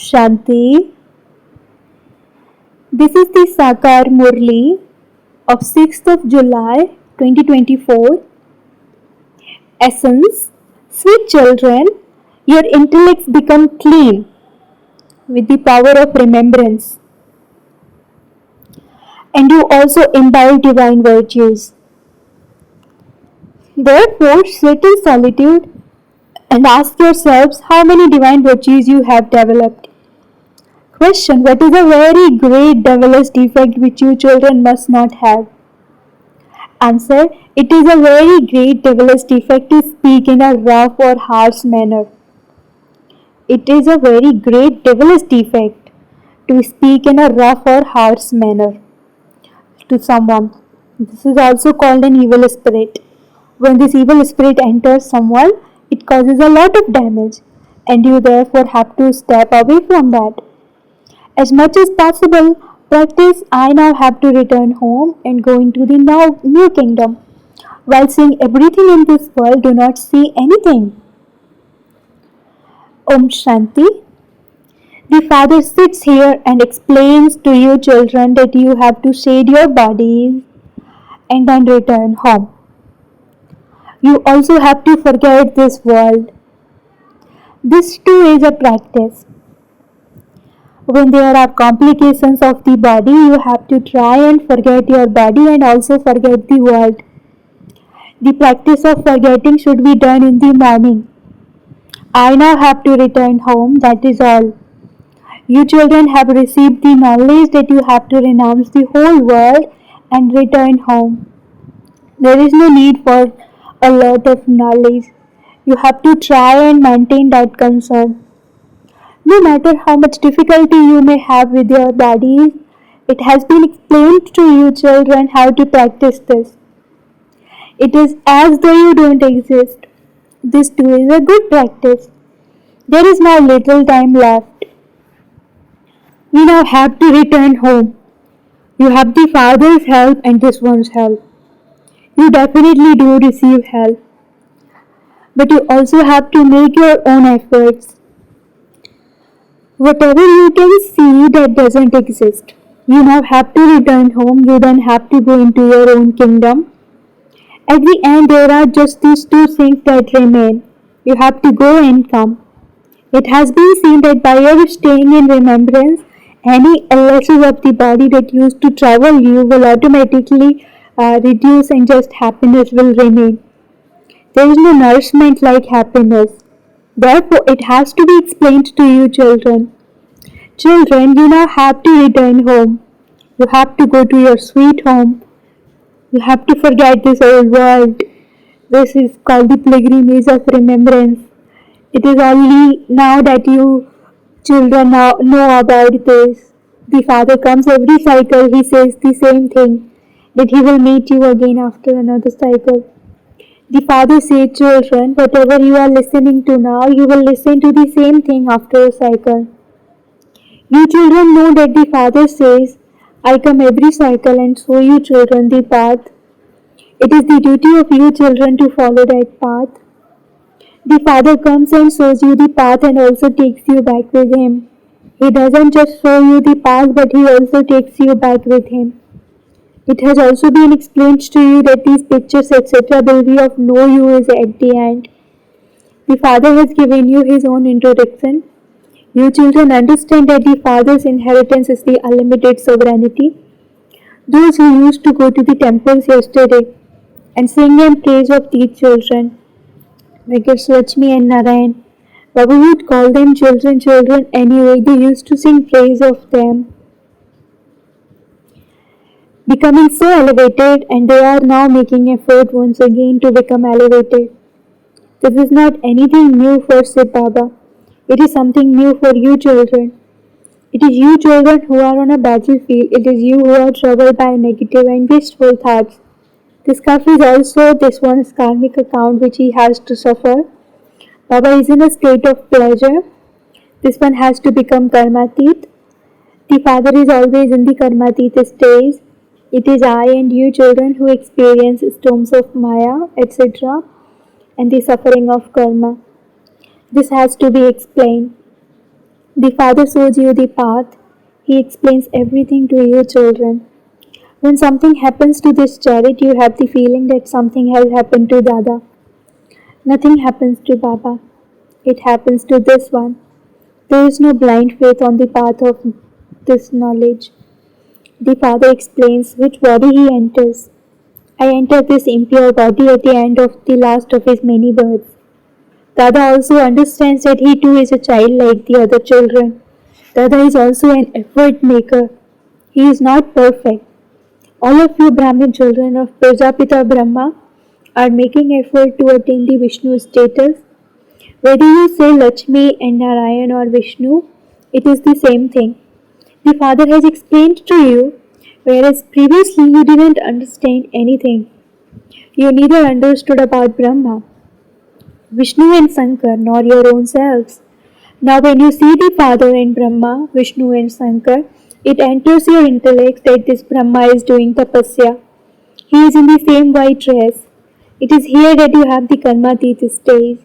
Shanti. This is the Sakar Murli of 6th of July 2024. Essence. Sweet children, your intellects become clean with the power of remembrance, and you also imbibe divine virtues. Therefore, sit in solitude and ask yourselves how many divine virtues you have developed. Question. What is a very great devilish defect which you children must not have? Answer. It is a very great devilish defect to speak in a rough or harsh manner. It is a very great devilish defect to speak in a rough or harsh manner to someone. This is also called an evil spirit. When this evil spirit enters someone, it causes a lot of damage, and you therefore have to step away from that. As much as possible, practice I now have to return home and go into the now new kingdom. While seeing everything in this world, do not see anything. Om Shanti. The Father sits here and explains to you children that you have to shade your bodies and then return home. You also have to forget this world. This too is a practice. When there are complications of the body, you have to try and forget your body and also forget the world. The practice of forgetting should be done in the morning. I now have to return home, that is all. You children have received the knowledge that you have to renounce the whole world and return home. There is no need for a lot of knowledge. You have to try and maintain that concern. No matter how much difficulty you may have with your bodies, it has been explained to you children how to practice this. It is as though you don't exist. This too is a good practice. There is now little time left. We now have to return home. You have the Father's help and this one's help. You definitely do receive help. But you also have to make your own efforts. Whatever you can see that doesn't exist. You now have to return home. You then have to go into your own kingdom. At the end, there are just these two things that remain. You have to go and come. It has been seen that by your staying in remembrance, any illnesses of the body that used to trouble you will automatically reduce and just happiness will remain. There is no nourishment like happiness. Therefore, it has to be explained to you children. Children, you now have to return home. You have to go to your sweet home. You have to forget this old world. This is called the pilgrimage of remembrance. It is only now that you children now know about this. The Father comes every cycle, he says the same thing, that he will meet you again after another cycle. The Father says, children, whatever you are listening to now, you will listen to the same thing after a cycle. You children know that the Father says, I come every cycle and show you children the path. It is the duty of you children to follow that path. The Father comes and shows you the path and also takes you back with him. He doesn't just show you the path, but he also takes you back with him. It has also been explained to you that these pictures etc. will be of no use at the end. The Father has given you his own introduction. You children understand that the Father's inheritance is the unlimited sovereignty. Those who used to go to the temples yesterday and sing in praise of these children, like Lakshmi and Narayan, Baba would call them children anyway. They used to sing praise of them, becoming so elevated, and they are now making effort once again to become elevated. This is not anything new for Sip Baba. It is something new for you children. It is you children who are on a battlefield. It is you who are troubled by negative and wasteful thoughts. This cuff is also this one's karmic account which he has to suffer. Baba is in a state of pleasure. This one has to become karmatit. The Father is always in the karmatit stage. It is I and you children who experience storms of Maya, etc. and the suffering of karma. This has to be explained. The Father shows you the path. He explains everything to you children. When something happens to this chariot, you have the feeling that something has happened to Dada. Nothing happens to Baba. It happens to this one. There is no blind faith on the path of this knowledge. The Father explains which body he enters. I enter this impure body at the end of the last of his many births. Dada also understands that he too is a child like the other children. Dada is also an effort maker. He is not perfect. All of you Brahmin children of Prajapita Brahma are making effort to attain the Vishnu status. Whether you say Lakshmi and Narayan or Vishnu, it is the same thing. The Father has explained to you, whereas previously you didn't understand anything. You neither understood about Brahma, Vishnu and Shankar, nor your own selves. Now when you see the Father and Brahma, Vishnu and Shankar, it enters your intellect that this Brahma is doing tapasya. He is in the same white dress. It is here that you have the Karmatit stage.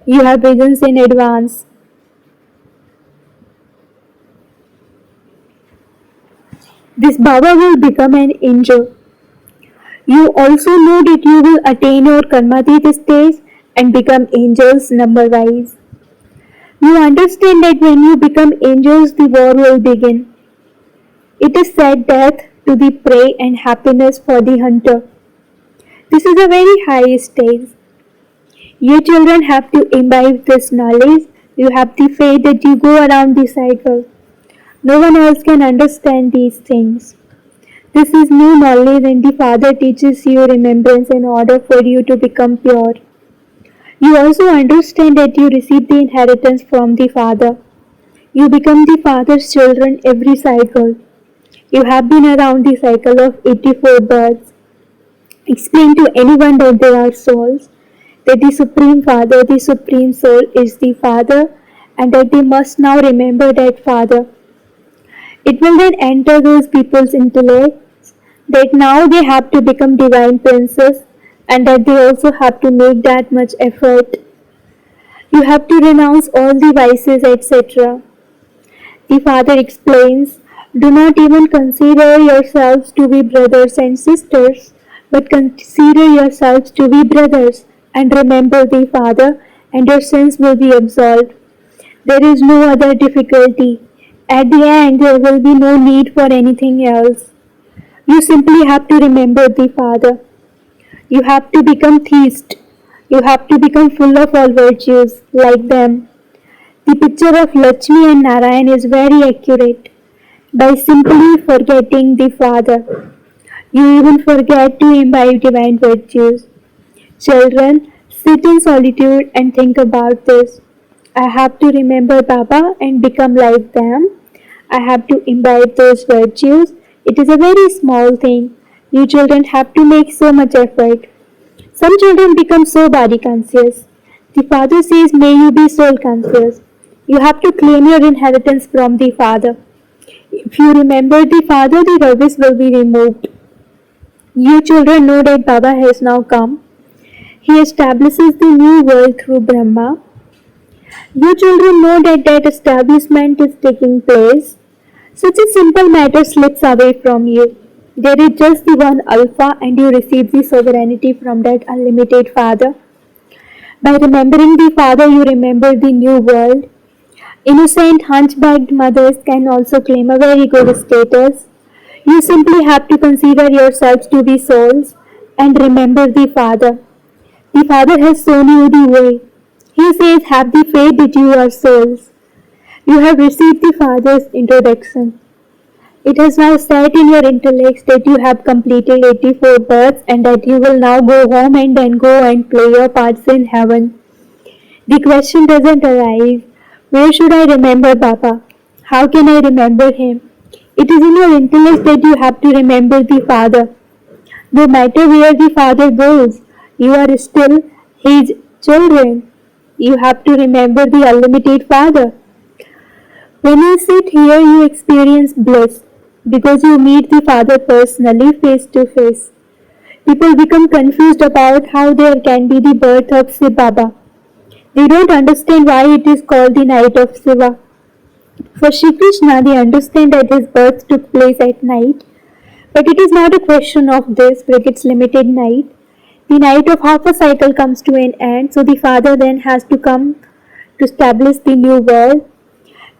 You have visions in advance. This Baba will become an angel. You also know that you will attain your Karmatit stage and become angels number wise. You understand that when you become angels, the war will begin. It is said death to the prey and happiness for the hunter. This is a very high stage. You children have to imbibe this knowledge. You have the faith that you go around the cycle. No one else can understand these things. This is new knowledge and the Father teaches you remembrance in order for you to become pure. You also understand that you receive the inheritance from the Father. You become the Father's children every cycle. You have been around the cycle of 84 births. Explain to anyone that there are souls, that the Supreme Father, the Supreme Soul is the Father, and that they must now remember that Father. It will then enter those people's intellects that now they have to become divine princes and that they also have to make that much effort. You have to renounce all the vices, etc. The Father explains, do not even consider yourselves to be brothers and sisters, but consider yourselves to be brothers and remember the Father, and your sins will be absolved. There is no other difficulty. At the end, there will be no need for anything else. You simply have to remember the Father. You have to become theist. You have to become full of all virtues, like them. The picture of Lakshmi and Narayan is very accurate. By simply forgetting the Father, you even forget to imbibe divine virtues. Children, sit in solitude and think about this. I have to remember Baba and become like them. I have to imbibe those virtues. It is a very small thing. You children have to make so much effort. Some children become so body conscious. The Father says, may you be soul conscious. You have to claim your inheritance from the Father. If you remember the Father, the rubbish will be removed. You children know that Baba has now come. He establishes the new world through Brahma. You children know that that establishment is taking place. Such a simple matter slips away from you. There is just the one Alpha and you receive the sovereignty from that unlimited Father. By remembering the Father, you remember the new world. Innocent hunchbacked mothers can also claim a very good status. You simply have to consider yourselves to be souls and remember the Father. The Father has shown you the way. He says, have the faith that you are souls. You have received the Father's introduction. It has now set in your intellects that you have completed 84 births and that you will now go home and then go and play your parts in heaven. The question doesn't arise, where should I remember Baba? How can I remember him? It is in your intellect that you have to remember the Father. No matter where the Father goes, you are still his children. You have to remember the unlimited Father. When you sit here, you experience bliss because you meet the Father personally, face to face. People become confused about how there can be the birth of Shiva Baba. They don't understand why it is called the night of Shiva. For Shri Krishna, they understand that his birth took place at night, but it is not a question of this brackets limited night. The night of half a cycle comes to an end, so the father then has to come to establish the new world.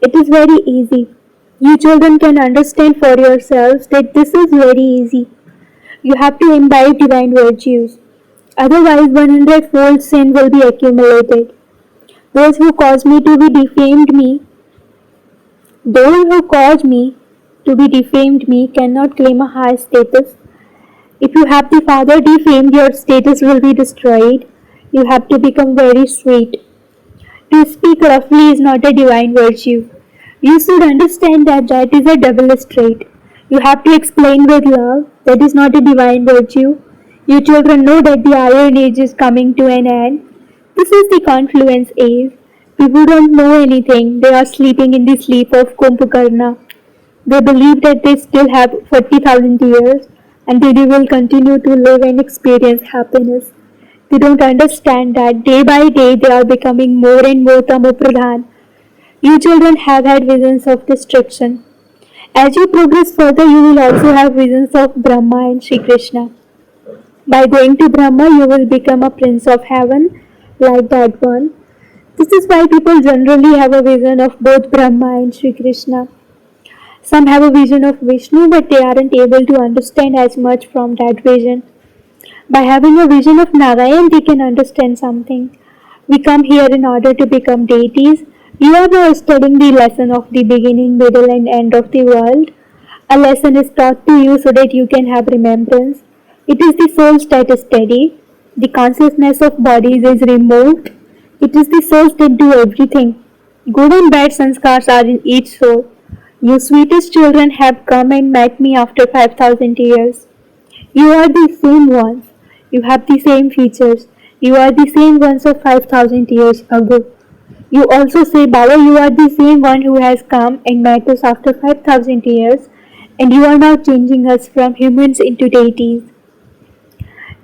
It is very easy. You children can understand for yourselves that this is very easy. You have to imbibe divine virtues. Otherwise, 100-fold sin will be accumulated. Those who cause me to be defamed me, those who cause me to be defamed me cannot claim a high status. If you have the father defamed, your status will be destroyed. You have to become very sweet. To speak roughly is not a divine virtue. You should understand that that is a double trait. You have to explain with love. That is not a divine virtue. You children know that the Iron Age is coming to an end. This is the confluence age. People don't know anything. They are sleeping in the sleep of Kumbhakarna. They believe that they still have 40,000 years and they will continue to live and experience happiness. They don't understand that day by day they are becoming more and more tamopradhan. You children have had visions of destruction. As you progress further, you will also have visions of Brahma and Shri Krishna. By going to Brahma, you will become a prince of heaven, like that one. This is why people generally have a vision of both Brahma and Shri Krishna. Some have a vision of Vishnu, but they aren't able to understand as much from that vision. By having a vision of Narayan, they can understand something. We come here in order to become deities. You are now studying the lesson of the beginning, middle, and end of the world. A lesson is taught to you so that you can have remembrance. It is the souls that study. The consciousness of bodies is removed. It is the souls that do everything. Good and bad sanskars are in each soul. You sweetest children have come and met me after 5,000 years. You are the same ones. You have the same features. You are the same ones of 5,000 years ago. You also say, Baba, you are the same one who has come and met us after 5,000 years, and you are now changing us from humans into deities.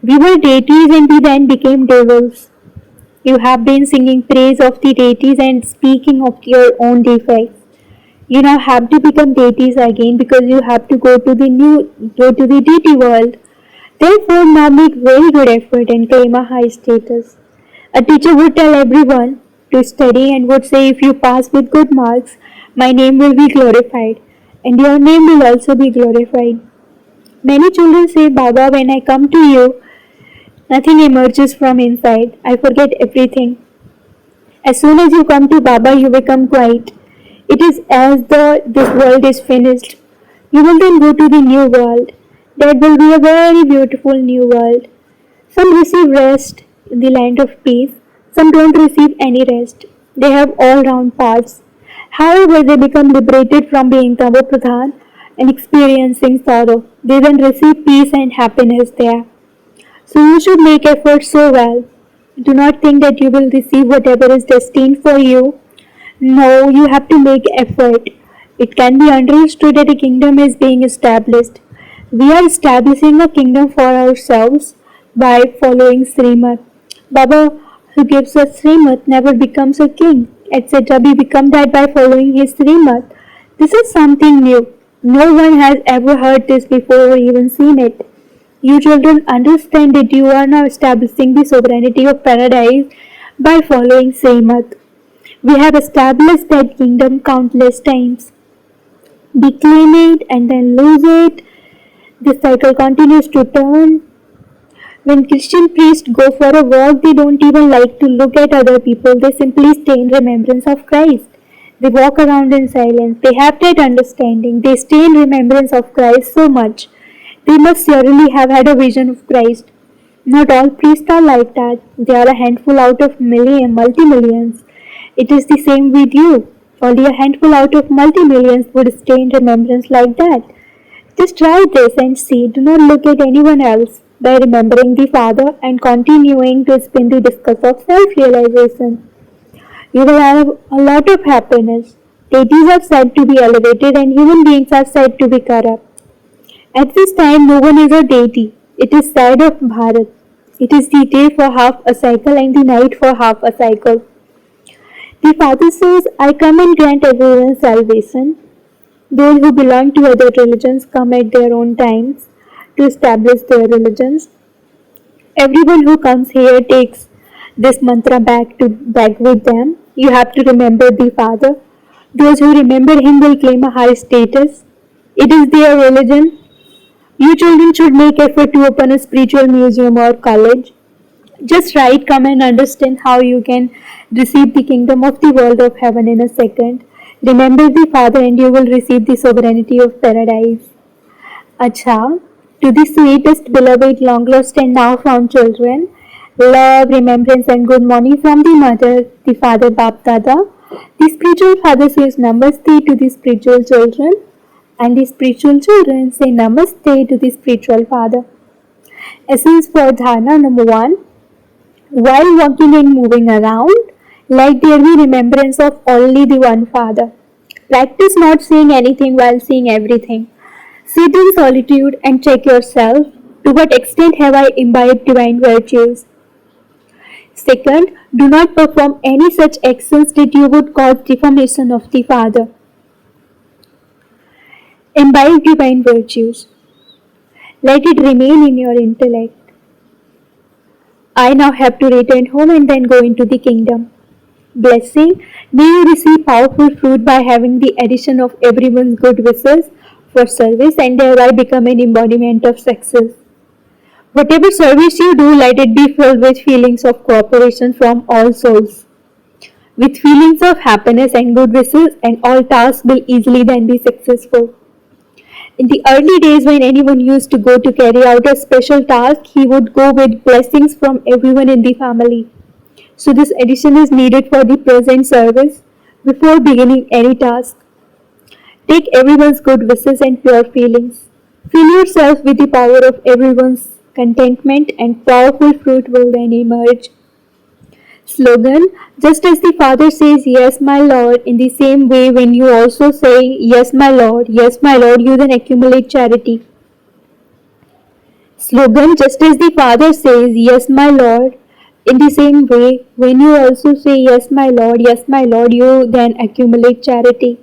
We were deities and we then became devils. You have been singing praise of the deities and speaking of your own defects. You now have to become deities again because you have to go to the deity world. Therefore, now make very good effort and claim a high status. A teacher would tell everyone to study and would say, if you pass with good marks, my name will be glorified and your name will also be glorified. Many children say, Baba, when I come to you, nothing emerges from inside. I forget everything. As soon as you come to Baba, you become quiet. It is as though this world is finished. You will then go to the new world. That will be a very beautiful new world. Some receive rest in the land of peace. Some don't receive any rest. They have all round paths. However, they become liberated from being Tamo Pradhan and experiencing sorrow. They then receive peace and happiness there. So you should make effort so well. Do not think that you will receive whatever is destined for you. No, you have to make effort. It can be understood that a kingdom is being established. We are establishing a kingdom for ourselves by following Srimad. Baba, who gives us Srimad, never becomes a king, etc. We become that by following his Srimad. This is something new. No one has ever heard this before or even seen it. You children understand that you are now establishing the sovereignty of paradise by following Srimad. We have established that kingdom countless times. We claim it and then lose it. This cycle continues to turn. When Christian priests go for a walk, they don't even like to look at other people. They simply stay in remembrance of Christ. They walk around in silence. They have that understanding. They stay in remembrance of Christ so much. They must surely have had a vision of Christ. Not all priests are like that. They are a handful out of multi-millions. It is the same with you. Only a handful out of multi-millions would stay in remembrance like that. Just try this and see. Do not look at anyone else. By remembering the Father and continuing to spin the discus of self-realization, you will have a lot of happiness. Deities are said to be elevated and human beings are said to be corrupt. At this time, no one is a deity. It is said of Bharat. It is the day for half a cycle and the night for half a cycle. The Father says, I come and grant everyone salvation. Those who belong to other religions come at their own times to establish their religions. Everyone who comes here takes this mantra back with them. You have to remember the Father. Those who remember him will claim a high status. It is their religion. You children should make effort to open a spiritual museum or college. Just write, come and understand how you can receive the kingdom of the world of heaven in a second. Remember the Father and you will receive the sovereignty of paradise. Acha, to the sweetest, beloved, long lost and now found children, love, remembrance and good morning from the mother, the father Bap Dada. The spiritual father says Namaste to the spiritual children and the spiritual children say Namaste to the spiritual father. Essence for dharana number 1. While walking and moving around, let there be remembrance of only the one Father. Practice not saying anything while seeing everything. Sit in solitude and check yourself. To what extent have I imbibed divine virtues? Second, do not perform any such actions that you would cause defamation of the Father. Imbibe divine virtues. Let it remain in your intellect. I now have to return home and then go into the kingdom. Blessing, may you receive powerful fruit by having the addition of everyone's good wishes for service and thereby become an embodiment of success. Whatever service you do, let it be filled with feelings of cooperation from all souls. With feelings of happiness and good wishes, and all tasks will easily then be successful. In the early days, when anyone used to go to carry out a special task, he would go with blessings from everyone in the family. So, this addition is needed for the present service before beginning any task. Take everyone's good wishes and pure feelings. Fill yourself with the power of everyone's contentment, and powerful fruit will then emerge. Slogan, just as the Father says, Yes, my Lord, in the same way, when you also say, Yes, my Lord, you then accumulate charity. Slogan, just as the Father says, Yes, my Lord, in the same way, when you also say, Yes, my Lord, you then accumulate charity.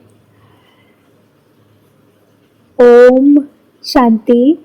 Om Shanti.